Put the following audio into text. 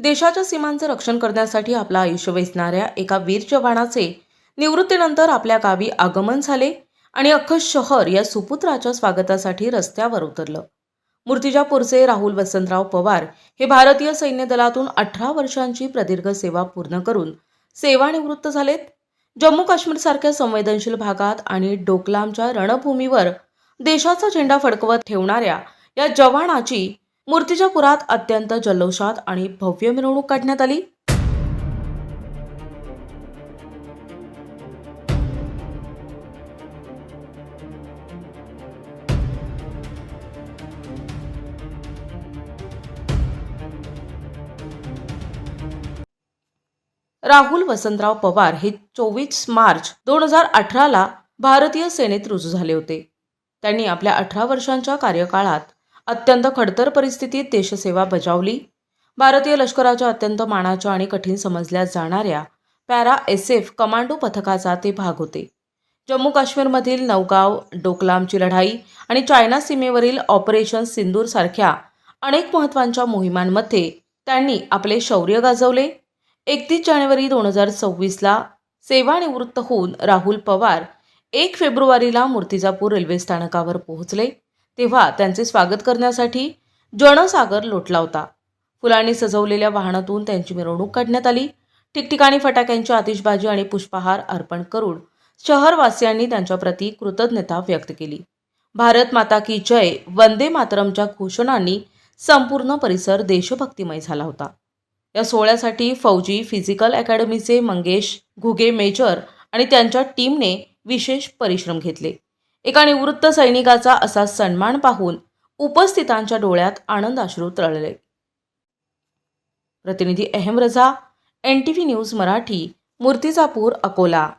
देशाच्या सीमांचे रक्षण करण्यासाठी आपलं आयुष्य वेचणाऱ्या एका वीर जवानाचे निवृत्तीनंतर आपल्या गावी आगमन झाले आणि अख्खं शहर या सुपुत्राच्या स्वागतासाठी रस्त्यावर उतरलं. मूर्तिजापूरचे राहुल वसंतराव पवार हे भारतीय सैन्य दलातून 18 वर्षांची प्रदीर्घ सेवा पूर्ण करून सेवानिवृत्त झालेत. जम्मू काश्मीरसारख्या संवेदनशील भागात आणि डोकलामच्या रणभूमीवर देशाचा झेंडा फडकवत ठेवणाऱ्या या जवानाची मूर्तिजापुरात अत्यंत जल्लोषात आणि भव्य मिरवणूक काढण्यात आली. राहुल वसंतराव पवार हे 24 मार्च 2018ला भारतीय सेनेत रुजू झाले होते. त्यांनी आपल्या 18 वर्षांच्या कार्यकाळात अत्यंत खडतर परिस्थितीत देशसेवा बजावली. भारतीय लष्कराच्या अत्यंत मानाच्या आणि कठीण समजल्या जाणाऱ्या पॅरा SF कमांडो पथकाचा ते भाग होते. जम्मू काश्मीरमधील नौगाव, डोकलामची लढाई आणि चायना सीमेवरील ऑपरेशन सिंदूर सारख्या अनेक महत्त्वाच्या मोहिमांमध्ये त्यांनी आपले शौर्य गाजवले. 31 जानेवारी 2026ला सेवानिवृत्त होऊन राहुल पवार 1 फेब्रुवारीला मूर्तिजापूर रेल्वे स्थानकावर पोहोचले. तेव्हा त्यांचे स्वागत करण्यासाठी जनसागर लोटला होता. फुलांनी सजवलेल्या वाहनातून त्यांची मिरवणूक काढण्यात आली. ठिकठिकाणी फटाक्यांची आतिषबाजी आणि पुष्पहार अर्पण करून शहरवासियांनी त्यांच्याप्रती कृतज्ञता व्यक्त केली. भारत माता की जय, वंदे मातरमच्या घोषणांनी संपूर्ण परिसर देशभक्तिमय झाला होता. या सोहळ्यासाठी फौजी फिजिकल अकॅडमीचे मंगेश घुगे मेजर आणि त्यांच्या टीमने विशेष परिश्रम घेतले. एका निवृत्त सैनिकाचा असा सन्मान पाहून उपस्थितांच्या डोळ्यात आनंदाश्रू तरळले. प्रतिनिधी अहम रजा, NTV न्यूज मराठी, मूर्तिजापूर, अकोला.